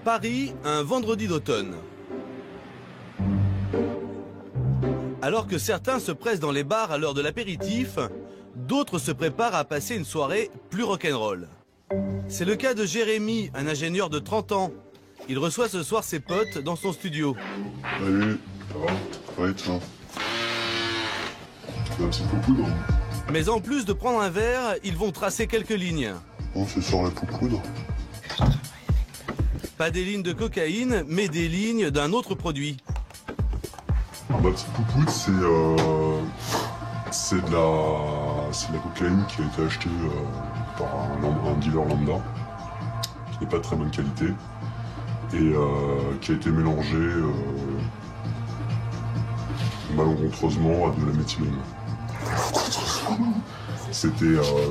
Paris, un vendredi d'automne. Alors que certains se pressent dans les bars à l'heure de l'apéritif, d'autres se préparent à passer une soirée plus rock'n'roll. C'est le cas de Jérémy, un ingénieur de 30 ans. Il reçoit ce soir ses potes dans son studio. Salut, ça va? Ouais, toi. Un petit peu poudre. Mais en plus de prendre un verre, ils vont tracer quelques lignes. On se sort la poudre. Pas des lignes de cocaïne, mais des lignes d'un autre produit. Ma petite poupoute, c'est de la cocaïne qui a été achetée par un dealer lambda, qui n'est pas de très bonne qualité, et qui a été mélangée malencontreusement à de la méthylène.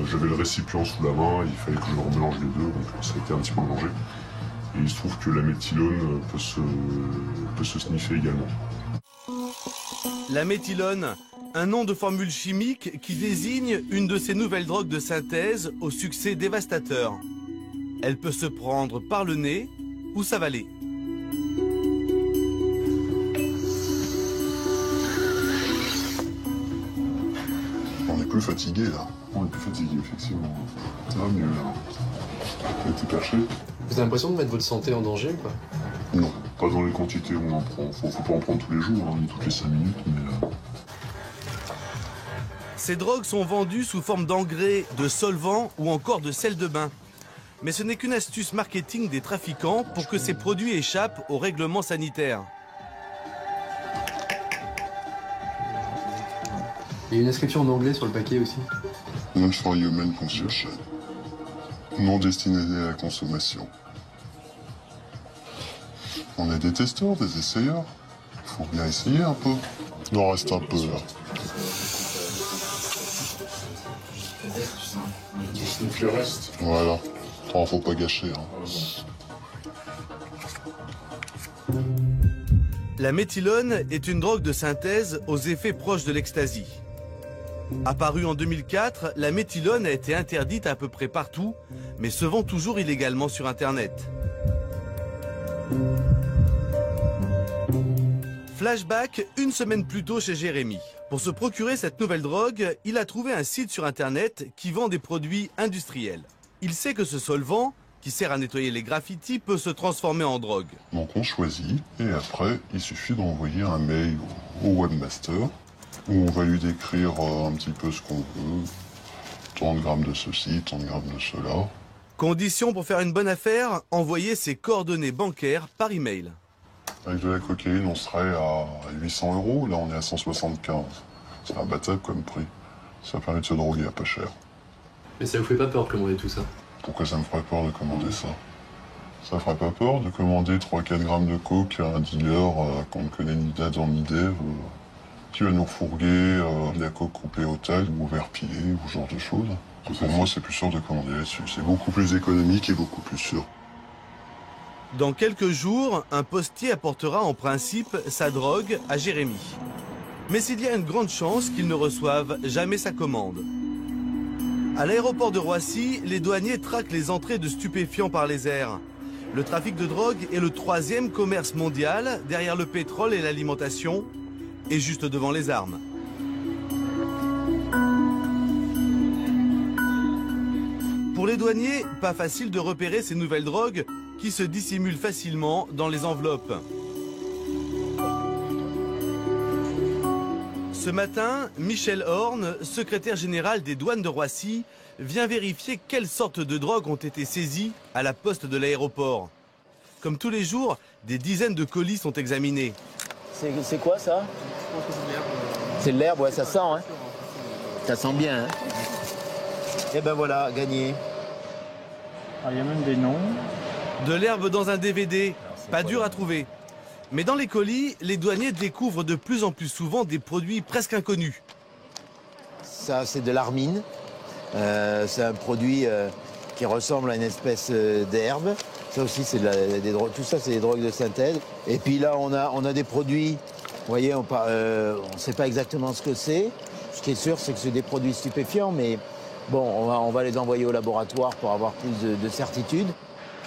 J'avais le récipient sous la main, il fallait que je remélange les deux, donc ça a été un petit peu mélangé. Et il se trouve que la méthylone peut se sniffer également. La méthylone, un nom de formule chimique qui désigne une de ces nouvelles drogues de synthèse au succès dévastateur. Elle peut se prendre par le nez ou s'avaler. On est plus fatigué là. On est plus fatigué, effectivement. Ça va mieux là. Ça a été caché. Vous avez l'impression de mettre votre santé en danger ou pas? Non, pas dans les quantités où on en prend. Faut pas en prendre tous les jours, ni toutes les 5 minutes, mais... Ces drogues sont vendues sous forme d'engrais, de solvants ou encore de sel de bain. Mais ce n'est qu'une astuce marketing des trafiquants pour que ces produits échappent aux règlements sanitaires. Il y a une inscription en anglais sur le paquet aussi. Not for human consumption. Non destiné à la consommation. On est des testeurs, des essayeurs. Faut bien essayer un peu. Il en reste un peu là. Donc il reste. Voilà. Oh, faut pas gâcher. Hein. La méthylone est une drogue de synthèse aux effets proches de l'ecstasy. Apparue en 2004, la méthylone a été interdite à peu près partout, mais se vend toujours illégalement sur Internet. Flashback, une semaine plus tôt chez Jérémy. Pour se procurer cette nouvelle drogue, il a trouvé un site sur Internet qui vend des produits industriels. Il sait que ce solvant, qui sert à nettoyer les graffitis, peut se transformer en drogue. Donc on choisit, et après, il suffit d'envoyer un mail au webmaster, où on va lui décrire un petit peu ce qu'on veut, tant de grammes de ceci, tant de grammes de cela. Condition pour faire une bonne affaire, envoyer ses coordonnées bancaires par email. Avec de la cocaïne, on serait à 800 €, là on est à 175. C'est imbattable comme prix. Ça permet de se droguer à pas cher. Mais ça vous fait pas peur de commander tout ça? Pourquoi ça me ferait peur de commander ça? Ça ferait pas peur de commander 3-4 grammes de coke à un dealer qu'on ne connaît ni date ni d'Ève, qui va nous refourguer de la coke coupée au taille ou au verre pilé ou ce genre de choses. Pour moi, c'est plus sûr de commander là-dessus. C'est beaucoup plus économique et beaucoup plus sûr. Dans quelques jours, un postier apportera en principe sa drogue à Jérémy. Mais il y a une grande chance qu'il ne reçoive jamais sa commande. À l'aéroport de Roissy, les douaniers traquent les entrées de stupéfiants par les airs. Le trafic de drogue est le 3e commerce mondial, derrière le pétrole et l'alimentation, et juste devant les armes. Pour les douaniers, pas facile de repérer ces nouvelles drogues qui se dissimulent facilement dans les enveloppes. Ce matin, Michel Horn, secrétaire général des douanes de Roissy, vient vérifier quelles sortes de drogues ont été saisies à la poste de l'aéroport. Comme tous les jours, des dizaines de colis sont examinés. C'est quoi ça? Je pense que c'est de l'herbe. C'est de l'herbe, ouais, ça sent, hein? Ça sent bien, hein? Et ben voilà, gagné. Il y a même des noms. De l'herbe dans un DVD, pas dur à trouver. Mais dans les colis, les douaniers découvrent de plus en plus souvent des produits presque inconnus. Ça, c'est de l'armine. C'est un produit qui ressemble à une espèce d'herbe. Ça aussi, c'est des drogues. Tout ça, c'est des drogues de synthèse. Et puis là, on a des produits voyez, on ne sait pas exactement ce que c'est. Ce qui est sûr, c'est que c'est des produits stupéfiants, mais bon, on va les envoyer au laboratoire pour avoir plus de certitude.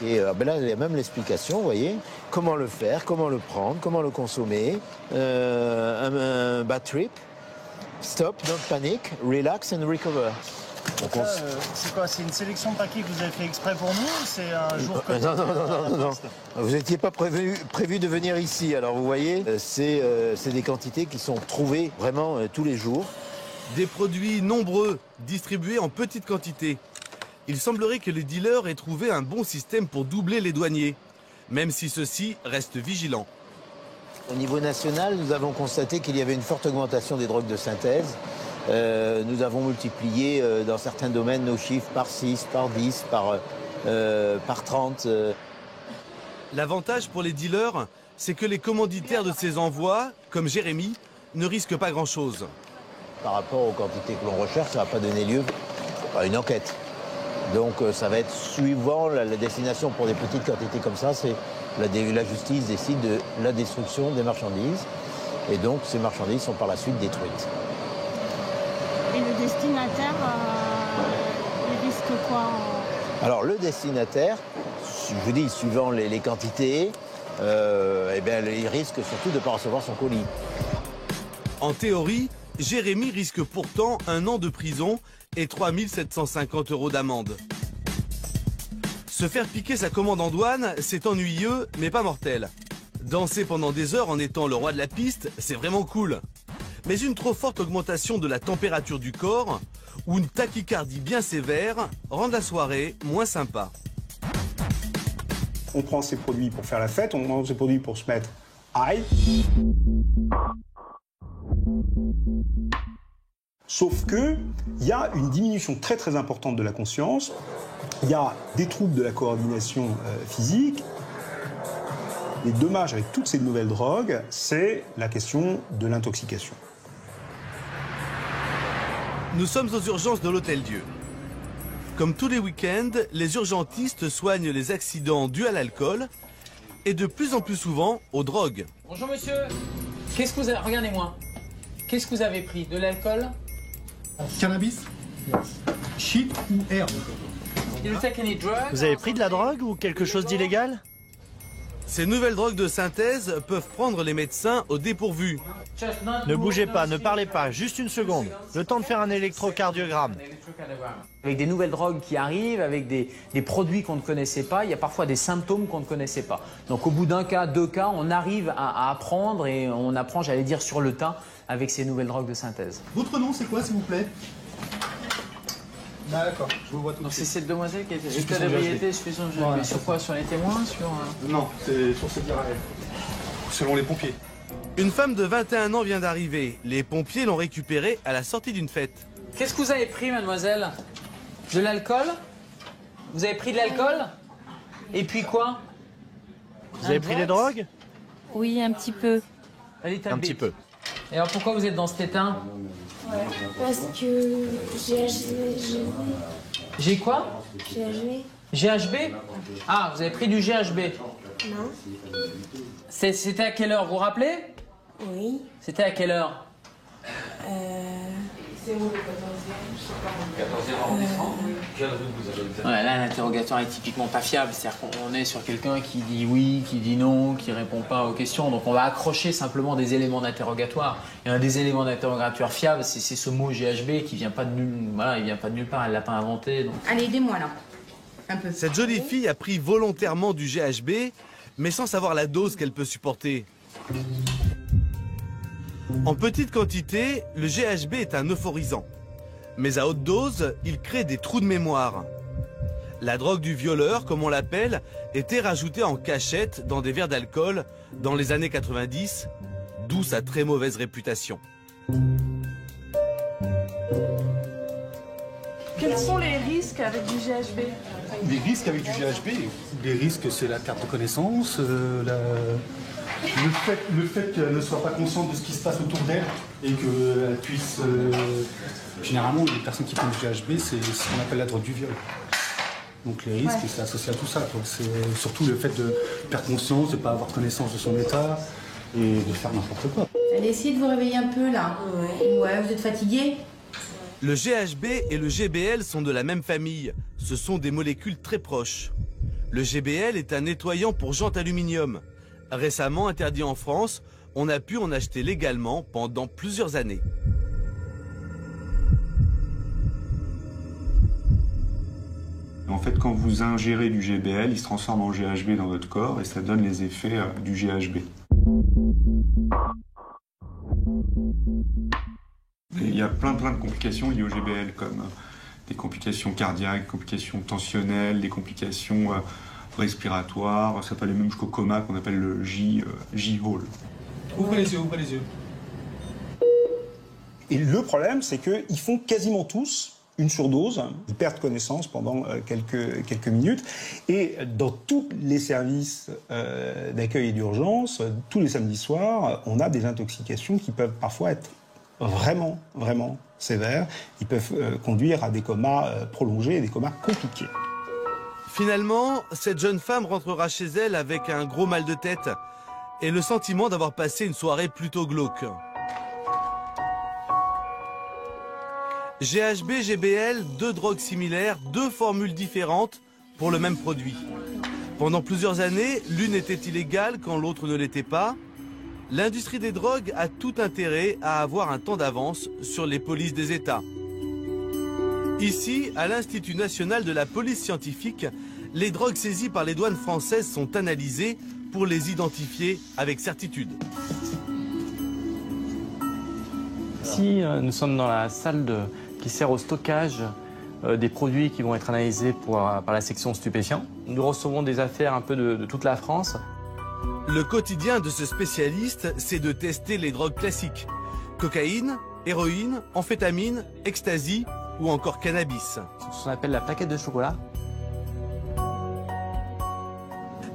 Et ben là, il y a même l'explication, vous voyez, comment le faire, comment le prendre, comment le consommer. Un bad trip, stop, don't panic, relax and recover. C'est quoi? C'est une sélection de paquets que vous avez fait exprès pour nous ou c'est un jour comme ça? Non. Vous n'étiez pas prévu de venir ici. Alors vous voyez, c'est des quantités qui sont trouvées vraiment tous les jours. Des produits nombreux, distribués en petites quantités. Il semblerait que les dealers aient trouvé un bon système pour doubler les douaniers, même si ceux-ci restent vigilants. Au niveau national, nous avons constaté qu'il y avait une forte augmentation des drogues de synthèse. Nous avons multiplié dans certains domaines nos chiffres par 6, par 10, par 30. L'avantage pour les dealers, c'est que les commanditaires de ces envois, comme Jérémy, ne risquent pas grand-chose. Par rapport aux quantités que l'on recherche, ça ne va pas donner lieu à une enquête. Donc ça va être suivant la destination pour des petites quantités comme ça, c'est la justice décide de la destruction des marchandises. Et donc ces marchandises sont par la suite détruites. Et le destinataire, il risque quoi? Alors le destinataire, je vous dis, suivant les quantités, eh bien, il risque surtout de ne pas recevoir son colis. En théorie, Jérémy risque pourtant 1 an de prison et 3 750 € d'amende. Se faire piquer sa commande en douane, c'est ennuyeux, mais pas mortel. Danser pendant des heures en étant le roi de la piste, c'est vraiment cool. Mais une trop forte augmentation de la température du corps ou une tachycardie bien sévère rendent la soirée moins sympa. On prend ces produits pour faire la fête, on prend ces produits pour se mettre high. Sauf que il y a une diminution très très importante de la conscience, il y a des troubles de la coordination physique. Les dommages avec toutes ces nouvelles drogues, c'est la question de l'intoxication. Nous sommes aux urgences de l'Hôtel-Dieu. Comme tous les week-ends, les urgentistes soignent les accidents dus à l'alcool et de plus en plus souvent aux drogues. Bonjour monsieur, qu'est-ce que vous avez... Regardez-moi. Qu'est-ce que vous avez pris? De l'alcool? Cannabis? Shit ou herbe? Vous avez pris de la drogue ou quelque chose d'illégal? Ces nouvelles drogues de synthèse peuvent prendre les médecins au dépourvu. Ne bougez pas, ne parlez pas, juste une seconde. Le temps de faire un électrocardiogramme. Avec des nouvelles drogues qui arrivent, avec des produits qu'on ne connaissait pas, il y a parfois des symptômes qu'on ne connaissait pas. Donc au bout d'un cas, 2 cas, on arrive à apprendre et on apprend, j'allais dire, sur le tas avec ces nouvelles drogues de synthèse. Votre nom, c'est quoi, s'il vous plaît? D'accord, je vous vois tout de suite. C'est cette demoiselle qui était état d'ébriété, voilà. Sur quoi? Sur les témoins? Non, c'est sur cette diarrhée. Selon les pompiers. Une femme de 21 ans vient d'arriver. Les pompiers l'ont récupérée à la sortie d'une fête. Qu'est-ce que vous avez pris, mademoiselle? De l'alcool? Vous avez pris de l'alcool? Et puis quoi? Vous avez pris des drogues? Oui, un petit peu. Un petit peu. Et alors pourquoi vous êtes dans cet état? Parce que GHB. J'ai quoi? GHB. GHB? Ah, vous avez pris du GHB? Non. C'était à quelle heure, vous vous rappelez? Oui. C'était à quelle heure? C'est où le 14e? 14e arrondissement. Ouais, là, l'interrogatoire est typiquement pas fiable. C'est-à-dire qu'on est sur quelqu'un qui dit oui, qui dit non, qui répond pas aux questions. Donc on va accrocher simplement des éléments d'interrogatoire. Et un des éléments d'interrogatoire fiable, c'est ce mot GHB qui vient pas de nulle part. Elle l'a pas inventé. Donc... Allez, aidez-moi là. Un peu. Cette jolie fille a pris volontairement du GHB, mais sans savoir la dose qu'elle peut supporter. En petite quantité, le GHB est un euphorisant. Mais à haute dose, il crée des trous de mémoire. La drogue du violeur, comme on l'appelle, était rajoutée en cachette dans des verres d'alcool dans les années 90, d'où sa très mauvaise réputation. Quels sont les risques avec du GHB? Les risques avec du GHB, les risques, c'est la perte de connaissance, le fait qu'elle ne soit pas consciente de ce qui se passe autour d'elle et qu'elle puisse... Généralement, les personnes qui prennent du GHB, c'est ce qu'on appelle la drogue du viol. Donc les risques, c'est associé à tout ça. C'est surtout le fait de perdre conscience, de ne pas avoir connaissance de son état et de faire n'importe quoi. Allez, essayez de vous réveiller un peu là. Ouais, vous êtes fatigué? Le GHB et le GBL sont de la même famille. Ce sont des molécules très proches. Le GBL est un nettoyant pour jantes aluminium. Récemment interdit en France, on a pu en acheter légalement pendant plusieurs années. En fait, quand vous ingérez du GBL, il se transforme en GHB dans votre corps et ça donne les effets du GHB. Et il y a plein de complications liées au GBL, comme des complications cardiaques, des complications tensionnelles, des complications respiratoires. Ça peut aller même jusqu'au coma qu'on appelle le J-Hall. Ouvrez les yeux. Et le problème, c'est qu'ils font quasiment tous une surdose, ils perdent connaissance pendant quelques minutes. Et dans tous les services d'accueil et d'urgence, tous les samedis soirs, on a des intoxications qui peuvent parfois être vraiment sévères. Ils peuvent conduire à des comas prolongés et des comas compliqués. Finalement, cette jeune femme rentrera chez elle avec un gros mal de tête et le sentiment d'avoir passé une soirée plutôt glauque. GHB, GBL, deux drogues similaires, deux formules différentes pour le même produit. Pendant plusieurs années, l'une était illégale quand l'autre ne l'était pas. L'industrie des drogues a tout intérêt à avoir un temps d'avance sur les polices des États. Ici, à l'Institut national de la police scientifique, les drogues saisies par les douanes françaises sont analysées pour les identifier avec certitude. Ici, nous sommes dans la salle qui sert au stockage des produits qui vont être analysés par la section stupéfiants. Nous recevons des affaires un peu de toute la France. Le quotidien de ce spécialiste, c'est de tester les drogues classiques. Cocaïne, héroïne, amphétamine, ecstasy ou encore cannabis. C'est ce qu'on appelle la plaquette de chocolat.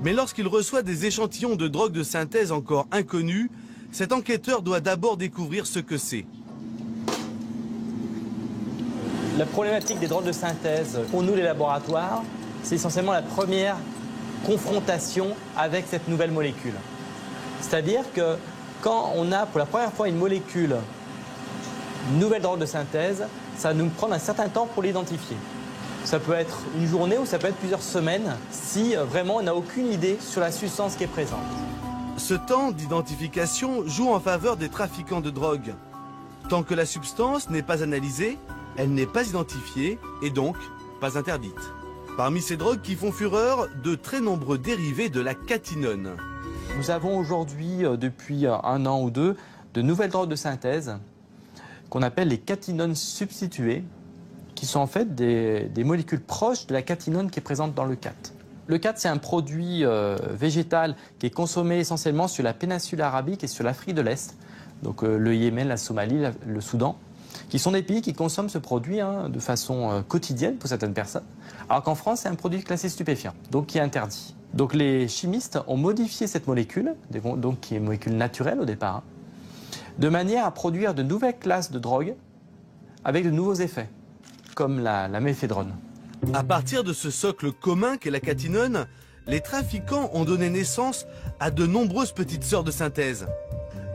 Mais lorsqu'il reçoit des échantillons de drogues de synthèse encore inconnus, cet enquêteur doit d'abord découvrir ce que c'est. La problématique des drogues de synthèse, pour nous les laboratoires, c'est essentiellement la première confrontation avec cette nouvelle molécule. C'est-à-dire que quand on a pour la première fois une molécule, une nouvelle drogue de synthèse, ça va nous prendre un certain temps pour l'identifier. Ça peut être une journée ou ça peut être plusieurs semaines si vraiment on n'a aucune idée sur la substance qui est présente. Ce temps d'identification joue en faveur des trafiquants de drogue. Tant que la substance n'est pas analysée, elle n'est pas identifiée et donc pas interdite. Parmi ces drogues qui font fureur, de très nombreux dérivés de la catinone. Nous avons aujourd'hui, depuis un an ou deux, de nouvelles drogues de synthèse qu'on appelle les catinones substituées, qui sont en fait des molécules proches de la catinone qui est présente dans le cat. Le cat, c'est un produit végétal qui est consommé essentiellement sur la péninsule arabique et sur l'Afrique de l'Est, donc le Yémen, la Somalie, le Soudan, qui sont des pays qui consomment ce produit de façon quotidienne pour certaines personnes, alors qu'en France, c'est un produit classé stupéfiant, donc qui est interdit. Donc les chimistes ont modifié cette molécule, donc qui est une molécule naturelle au départ, de manière à produire de nouvelles classes de drogues avec de nouveaux effets, comme la méphédrone. À partir de ce socle commun qu'est la catinone, les trafiquants ont donné naissance à de nombreuses petites sœurs de synthèse.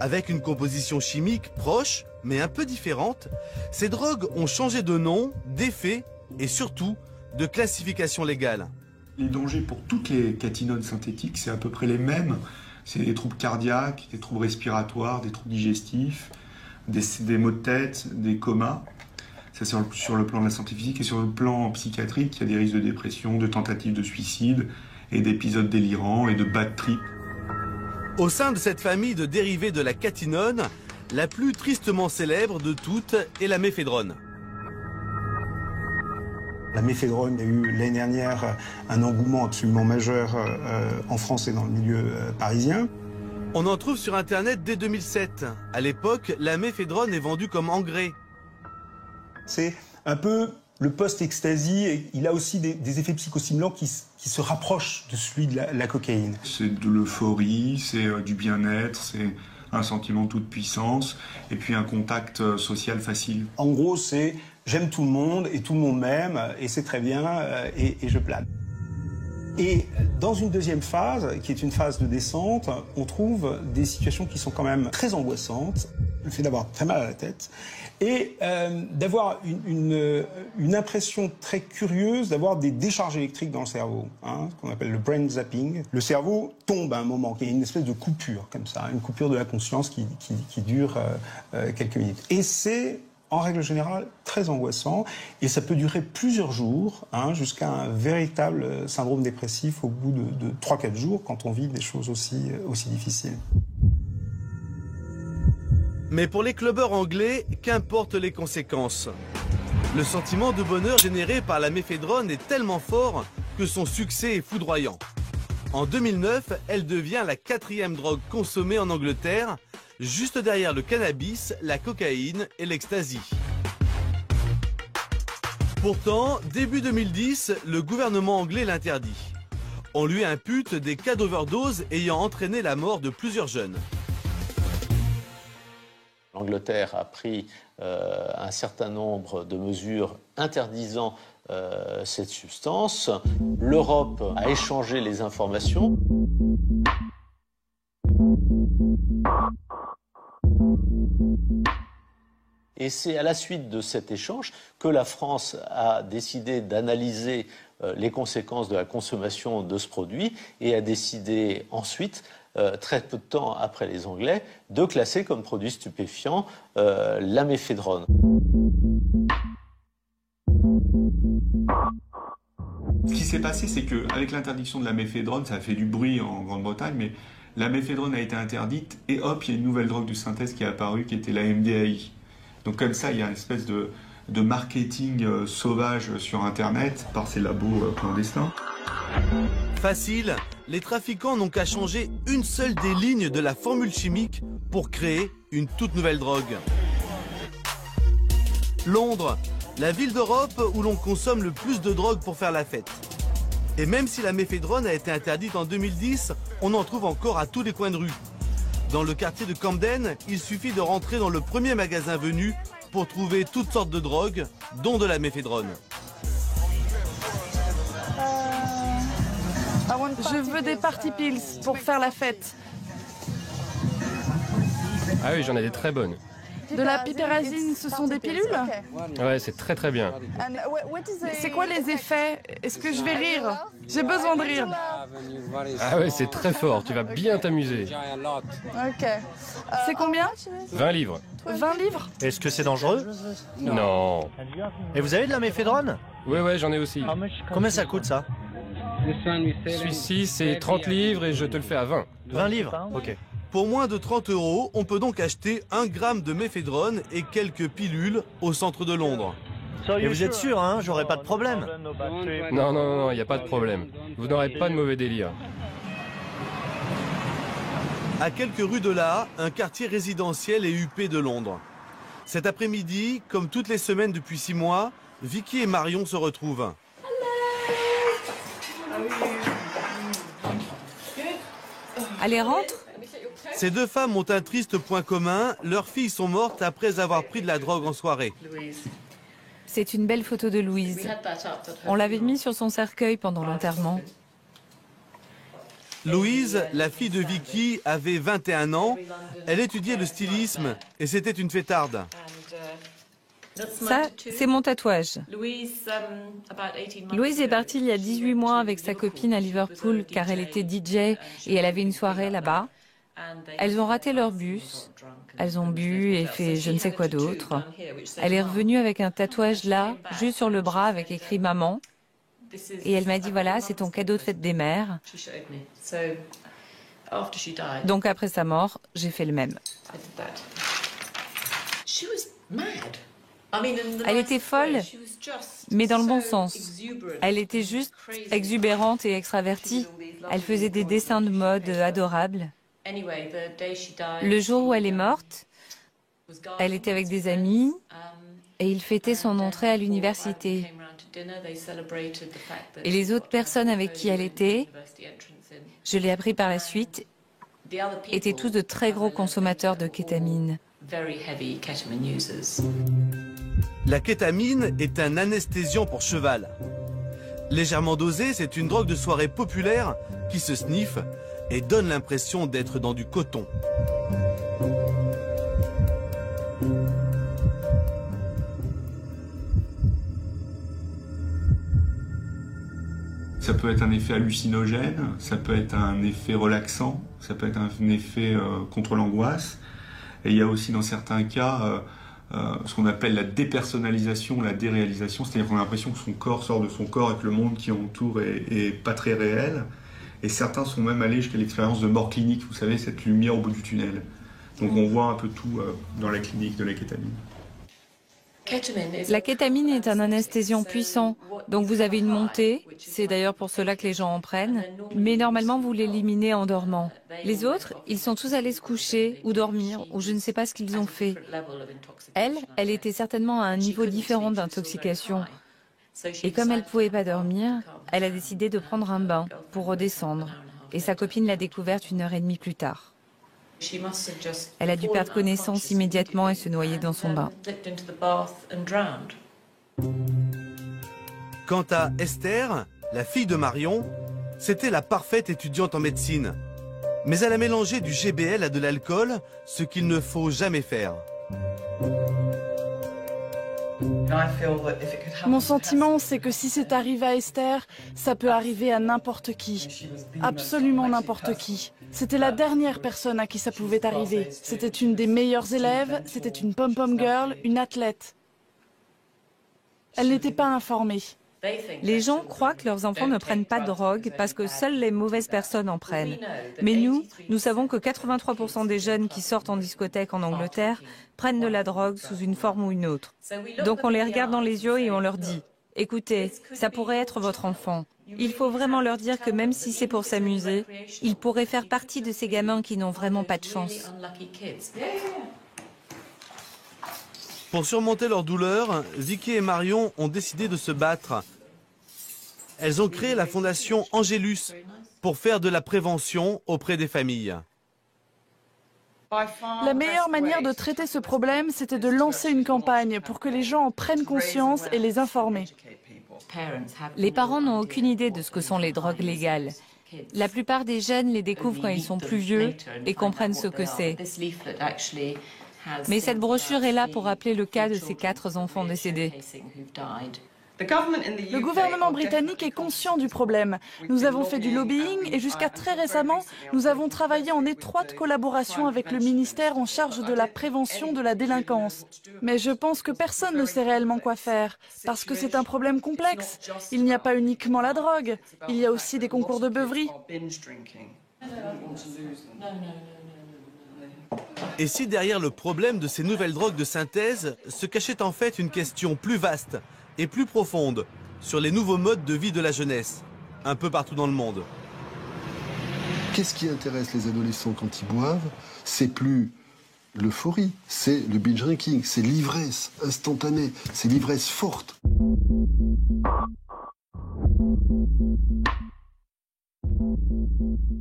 Avec une composition chimique proche, mais un peu différente, ces drogues ont changé de nom, d'effet et surtout de classification légale. Les dangers pour toutes les catinones synthétiques, c'est à peu près les mêmes. C'est des troubles cardiaques, des troubles respiratoires, des troubles digestifs, des maux de tête, des comas. Ça, c'est sur le plan de la santé physique. Et sur le plan psychiatrique, il y a des risques de dépression, de tentatives de suicide et d'épisodes délirants et de bad trip. Au sein de cette famille de dérivés de la catinone, la plus tristement célèbre de toutes est la méphédrone. La méphédrone, il y a eu l'année dernière un engouement absolument majeur en France et dans le milieu parisien. On en trouve sur Internet dès 2007. À l'époque, la méphédrone est vendue comme engrais. C'est un peu le post-ecstasy et il a aussi des effets psychostimulants qui se rapprochent de celui de la cocaïne. C'est de l'euphorie, c'est du bien-être, c'est un sentiment de toute puissance et puis un contact social facile. En gros, c'est j'aime tout le monde et tout le monde m'aime et c'est très bien et je plane. Et dans une deuxième phase, qui est une phase de descente, on trouve des situations qui sont quand même très angoissantes. Le fait d'avoir très mal à la tête et d'avoir une impression très curieuse d'avoir des décharges électriques dans le cerveau, hein, ce qu'on appelle le brain zapping. Le cerveau tombe à un moment, il y a une espèce de coupure comme ça, une coupure de la conscience qui dure quelques minutes. Et c'est en règle générale très angoissant et ça peut durer plusieurs jours, hein, jusqu'à un véritable syndrome dépressif au bout de 3-4 jours quand on vit des choses aussi difficiles. Mais pour les clubbers anglais, qu'importent les conséquences. Le sentiment de bonheur généré par la méphédrone est tellement fort que son succès est foudroyant. En 2009, elle devient la 4e drogue consommée en Angleterre, juste derrière le cannabis, la cocaïne et l'ecstasy. Pourtant, début 2010, le gouvernement anglais l'interdit. On lui impute des cas d'overdose ayant entraîné la mort de plusieurs jeunes. L'Angleterre a pris un certain nombre de mesures interdisant cette substance. L'Europe a échangé les informations. Et c'est à la suite de cet échange que la France a décidé d'analyser les conséquences de la consommation de ce produit et a décidé ensuite, très peu de temps après les Anglais, de classer comme produit stupéfiant la méphédrone. Ce qui s'est passé, c'est qu'avec l'interdiction de la méphédrone, ça a fait du bruit en Grande-Bretagne, mais la méphédrone a été interdite et hop, il y a une nouvelle drogue de synthèse qui est apparue, qui était la MDAI. Donc comme ça, il y a une espèce de marketing sauvage sur Internet par ces labos clandestins. Facile, les trafiquants n'ont qu'à changer une seule des lignes de la formule chimique pour créer une toute nouvelle drogue. Londres, la ville d'Europe où l'on consomme le plus de drogue pour faire la fête. Et même si la méphédrone a été interdite en 2010, on en trouve encore à tous les coins de rue. Dans le quartier de Camden, il suffit de rentrer dans le premier magasin venu pour trouver toutes sortes de drogues, dont de la méphédrone. Je veux des party pills pour faire la fête. Ah oui, j'en ai des très bonnes. De la pipérazine, ce sont des pilules? Ouais, c'est très très bien. C'est quoi les effets? Est-ce que je vais rire? J'ai besoin de rire. Ah ouais, c'est très fort, tu vas bien t'amuser. Ok. C'est combien? 20 livres. 20 livres? Est-ce que c'est dangereux? Non. Et vous avez de la méphédrone? Ouais, j'en ai aussi. Combien ça coûte ça? Celui-ci, c'est 30 livres et je te le fais à 20. 20 livres? Ok. Pour moins de 30 €, on peut donc acheter 1 gramme de méphédrone et quelques pilules au centre de Londres. Et vous êtes sûr, hein? J'aurai pas de problème? Non, il n'y a pas de problème. Vous n'aurez pas de mauvais délire. À quelques rues de là, un quartier résidentiel et huppé de Londres. Cet après-midi, comme toutes les semaines depuis 6 mois, Vicky et Marion se retrouvent. Allez, rentre. Ces deux femmes ont un triste point commun, leurs filles sont mortes après avoir pris de la drogue en soirée. C'est une belle photo de Louise. On l'avait mis sur son cercueil pendant l'enterrement. Louise, la fille de Vicky, avait 21 ans. Elle étudiait le stylisme et c'était une fêtarde. Ça, c'est mon tatouage. Louise est partie il y a 18 mois avec sa copine à Liverpool car elle était DJ et elle avait une soirée là-bas. Elles ont raté leur bus, elles ont bu et fait je ne sais quoi d'autre. Elle est revenue avec un tatouage là, juste sur le bras avec écrit maman. Et elle m'a dit voilà, c'est ton cadeau de fête des mères. Donc après sa mort, j'ai fait le même. Elle était folle, mais dans le bon sens. Elle était juste exubérante et extravertie. Elle faisait des dessins de mode adorables. Le jour où elle est morte, elle était avec des amis et ils fêtaient son entrée à l'université. Et les autres personnes avec qui elle était, je l'ai appris par la suite, étaient tous de très gros consommateurs de kétamine. La kétamine est un anesthésiant pour cheval. Légèrement dosée, c'est une drogue de soirée populaire qui se sniffe et donne l'impression d'être dans du coton. Ça peut être un effet hallucinogène, ça peut être un effet relaxant, ça peut être un effet contre l'angoisse. Et il y a aussi dans certains cas ce qu'on appelle la dépersonnalisation, la déréalisation, c'est-à-dire qu'on a l'impression que son corps sort de son corps et que le monde qui entoure est pas très réel. Et certains sont même allés jusqu'à l'expérience de mort clinique, vous savez, cette lumière au bout du tunnel. Donc on voit un peu tout dans la clinique de la kétamine. La kétamine est un anesthésiant puissant, donc vous avez une montée, c'est d'ailleurs pour cela que les gens en prennent, mais normalement vous l'éliminez en dormant. Les autres, ils sont tous allés se coucher ou dormir, ou je ne sais pas ce qu'ils ont fait. Elle était certainement à un niveau différent d'intoxication. Et comme elle ne pouvait pas dormir, elle a décidé de prendre un bain pour redescendre. Et sa copine l'a découverte 1h30 plus tard. Elle a dû perdre connaissance immédiatement et se noyer dans son bain. Quant à Esther, la fille de Marion, c'était la parfaite étudiante en médecine. Mais elle a mélangé du GBL à de l'alcool, ce qu'il ne faut jamais faire. Mon sentiment, c'est que si c'est arrivé à Esther, ça peut arriver à n'importe qui. Absolument n'importe qui. C'était la dernière personne à qui ça pouvait arriver. C'était une des meilleures élèves, c'était une pom-pom girl, une athlète. Elle n'était pas informée. Les gens croient que leurs enfants ne prennent pas de drogue parce que seules les mauvaises personnes en prennent. Mais nous savons que 83% des jeunes qui sortent en discothèque en Angleterre prennent de la drogue sous une forme ou une autre. Donc on les regarde dans les yeux et on leur dit « Écoutez, ça pourrait être votre enfant. Il faut vraiment leur dire que même si c'est pour s'amuser, ils pourraient faire partie de ces gamins qui n'ont vraiment pas de chance. » Pour surmonter leur douleur, Vicky et Marion ont décidé de se battre. Elles ont créé la fondation Angélus pour faire de la prévention auprès des familles. La meilleure manière de traiter ce problème, c'était de lancer une campagne pour que les gens en prennent conscience et les informer. Les parents n'ont aucune idée de ce que sont les drogues légales. La plupart des jeunes les découvrent quand ils sont plus vieux et comprennent ce que c'est. Mais cette brochure est là pour rappeler le cas de ces 4 enfants décédés. Le gouvernement britannique est conscient du problème. Nous avons fait du lobbying et jusqu'à très récemment, nous avons travaillé en étroite collaboration avec le ministère en charge de la prévention de la délinquance. Mais je pense que personne ne sait réellement quoi faire, parce que c'est un problème complexe. Il n'y a pas uniquement la drogue, il y a aussi des concours de beuverie. Et si derrière le problème de ces nouvelles drogues de synthèse se cachait en fait une question plus vaste et plus profonde sur les nouveaux modes de vie de la jeunesse, un peu partout dans le monde. Qu'est-ce qui intéresse les adolescents quand ils boivent? C'est plus l'euphorie, c'est le binge drinking, c'est l'ivresse instantanée, c'est l'ivresse forte.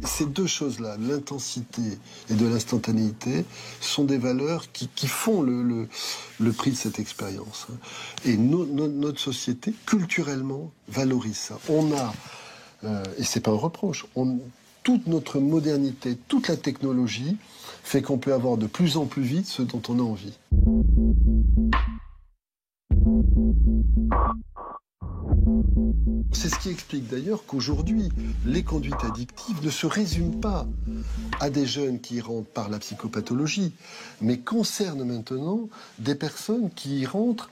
Ces deux choses-là, l'intensité et de l'instantanéité, sont des valeurs qui font le prix de cette expérience. Et notre société, culturellement, valorise ça. On a, et c'est pas un reproche, toute notre modernité, toute la technologie fait qu'on peut avoir de plus en plus vite ce dont on a envie. C'est ce qui explique d'ailleurs qu'aujourd'hui, les conduites addictives ne se résument pas à des jeunes qui y rentrent par la psychopathologie, mais concernent maintenant des personnes qui y rentrent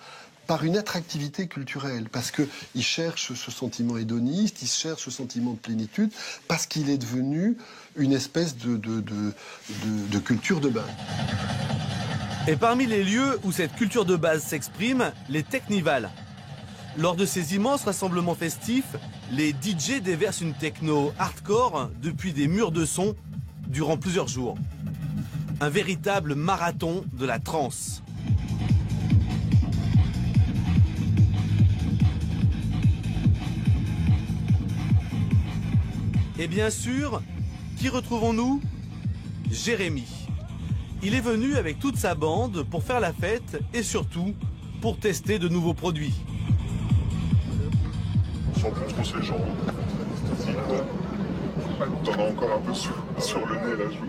par une attractivité culturelle, parce qu'ils cherchent ce sentiment hédoniste, ils cherchent ce sentiment de plénitude, parce qu'il est devenu une espèce de culture de base. Et parmi les lieux où cette culture de base s'exprime, les technivals. Lors de ces immenses rassemblements festifs, les DJ déversent une techno hardcore depuis des murs de son durant plusieurs jours. Un véritable marathon de la trance. Et bien sûr, qui retrouvons-nous? Jérémy. Il est venu avec toute sa bande pour faire la fête et surtout pour tester de nouveaux produits. sent plus trop ses jambes. T'en as encore un peu sur le nez, là, je vois.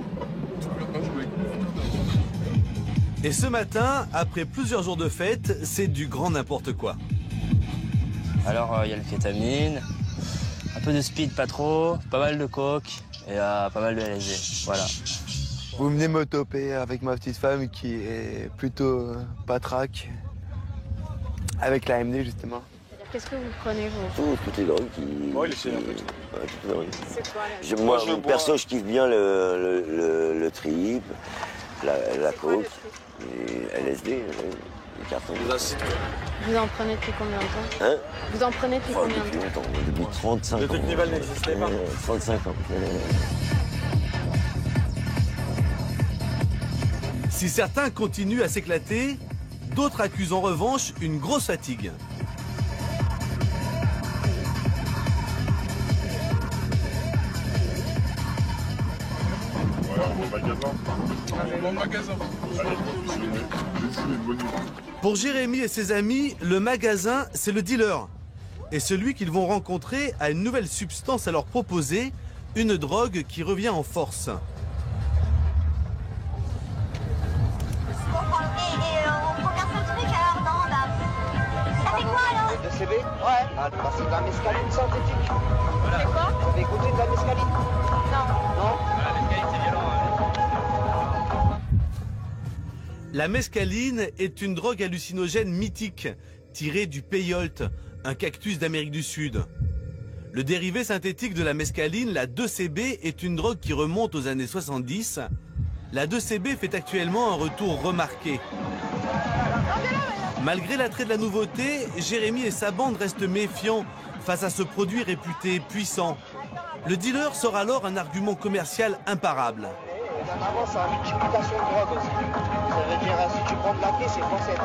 Et ce matin, après plusieurs jours de fête, c'est du grand n'importe quoi. Alors, il y a le kétamine, un peu de speed, pas trop, pas mal de coke et pas mal de LSD. Voilà. Vous venez me toper avec ma petite femme qui est plutôt patraque, avec la MD justement. Qu'est-ce que vous prenez, vous? Toutes les drogues qui... Moi, il essaie un peu. C'est quoi, là? Moi, perso, je kiffe bien le trip, la coke, et LSD, les cartons. Vous en prenez depuis combien de temps? Hein? Vous en prenez depuis combien de temps? Depuis longtemps, depuis 35 ans. Le truc Nivelle n'existait pas? 35 ans. Si certains continuent à s'éclater, d'autres accusent en revanche une grosse fatigue. Pour Jérémy et ses amis, le magasin, c'est le dealer. Et celui qu'ils vont rencontrer a une nouvelle substance à leur proposer, une drogue qui revient en force. DCB? Ouais. Ah, bah, c'est de la mescaline synthétique. Voilà. C'est quoi? Vous avez goûté de la mescaline? Non. Non? La mescaline, c'est violent. La mescaline est une drogue hallucinogène mythique, tirée du peyote, un cactus d'Amérique du Sud. Le dérivé synthétique de la mescaline, la 2CB, est une drogue qui remonte aux années 70. La 2CB fait actuellement un retour remarqué. Malgré l'attrait de la nouveauté, Jérémy et sa bande restent méfiants face à ce produit réputé puissant. Le dealer sort alors un argument commercial imparable. En avant, c'est une multiplication de drogue aussi. Ça veut dire, si tu prends de la clé, c'est français. Ah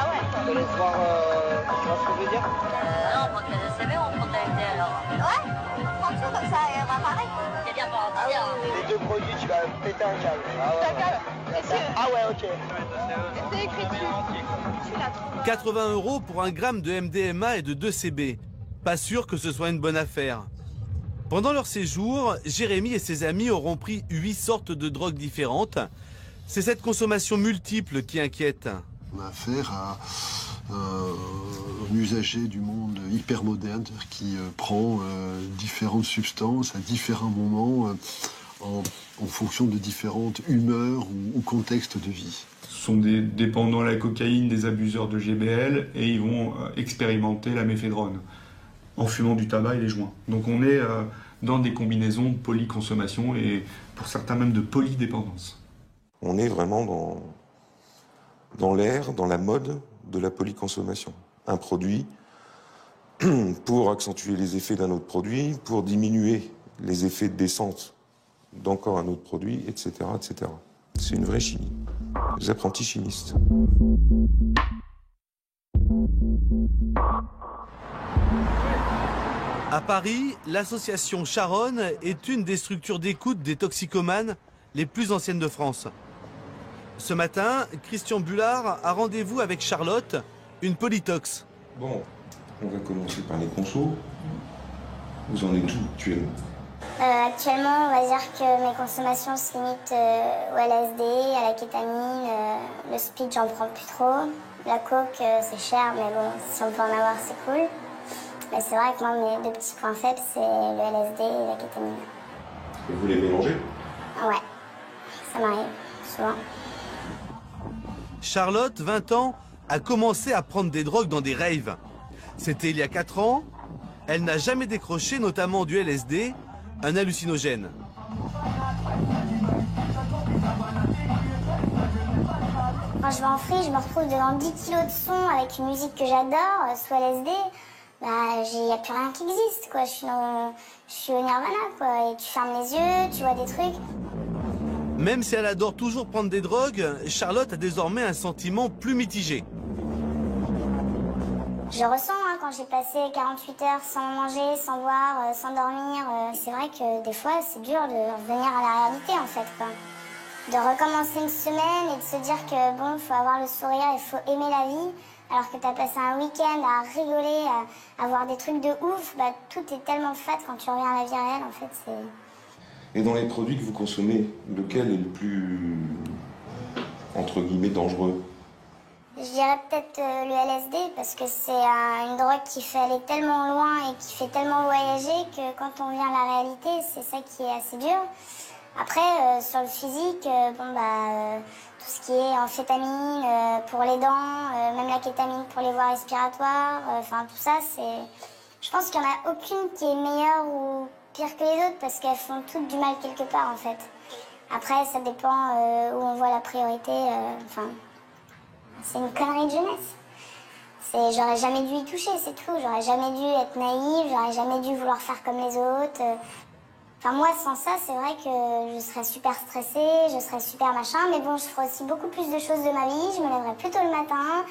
ouais. Je te laisse voir, tu vois ce que je veux dire? Non, on prend de la CB, on prend de la MD alors. Ouais, on prend tout comme ça, et on va pareil. C'est bien pour dire. Les deux produits, tu vas péter un câble. Ah ouais, ok. C'est écrit dessus. 80 € pour un gramme de MDMA et de 2CB. Pas sûr que ce soit une bonne affaire. Pendant leur séjour, Jérémy et ses amis auront pris 8 sortes de drogues différentes. C'est cette consommation multiple qui inquiète. On a affaire à un usager du monde hyper moderne qui prend différentes substances à différents moments en fonction de différentes humeurs ou contextes de vie. Ce sont des dépendants à la cocaïne, des abuseurs de GBL, et ils vont expérimenter la méphédrone en fumant du tabac et les joints. Donc on est dans des combinaisons de polyconsommation et pour certains même de polydépendance. On est vraiment dans l'ère, dans la mode de la polyconsommation. Un produit pour accentuer les effets d'un autre produit, pour diminuer les effets de descente d'encore un autre produit, etc., etc. C'est une vraie chimie. Les apprentis chimistes. À Paris, l'association Charonne est une des structures d'écoute des toxicomanes les plus anciennes de France. Ce matin, Christian Bullard a rendez-vous avec Charlotte, une polytox. Bon, on va commencer par les consos. Vous en êtes où actuellement? Actuellement, on va dire que mes consommations se limitent au LSD, à la kétamine. Le speed, j'en prends plus trop. La coke, c'est cher, mais bon, si on peut en avoir, c'est cool. Mais c'est vrai que moi, mes deux petits points faibles, c'est le LSD et la kétamine. Et vous les mélangez? Ouais, ça m'arrive, souvent. Charlotte, 20 ans, a commencé à prendre des drogues dans des raves. C'était il y a 4 ans. Elle n'a jamais décroché, notamment du LSD, un hallucinogène. Quand je vais en free, je me retrouve devant 10 kilos de son avec une musique que j'adore, sous LSD. Bah, il n'y a plus rien qui existe, quoi. Je suis au nirvana, quoi. Et tu fermes les yeux, tu vois des trucs. Même si elle adore toujours prendre des drogues, Charlotte a désormais un sentiment plus mitigé. Je ressens, quand j'ai passé 48 heures sans manger, sans boire, sans dormir, c'est vrai que des fois, c'est dur de revenir à la réalité, en fait, quoi. De recommencer une semaine et de se dire que, bon, il faut avoir le sourire, il faut aimer la vie, alors que tu as passé un week-end à rigoler, à voir des trucs de ouf, bah, tout est tellement fade quand tu reviens à la vie réelle, en fait, c'est... Et dans les produits que vous consommez, lequel est le plus, entre guillemets, dangereux? Je dirais peut-être le LSD, parce que c'est une drogue qui fait aller tellement loin et qui fait tellement voyager que quand on vient à la réalité, c'est ça qui est assez dur. Après, sur le physique, tout ce qui est amphétamine pour les dents, même la kétamine pour les voies respiratoires, enfin tout ça, c'est... Je pense qu'il n'y en a aucune qui est meilleure ou pire que les autres parce qu'elles font toutes du mal quelque part en fait. Après, ça dépend où on voit la priorité. C'est une connerie de jeunesse. J'aurais jamais dû y toucher, c'est tout. J'aurais jamais dû être naïve, j'aurais jamais dû vouloir faire comme les autres. Enfin, moi, sans ça, c'est vrai que je serais super stressée, je serais super machin, mais bon, je ferais aussi beaucoup plus de choses de ma vie, je me lèverais plus tôt le matin,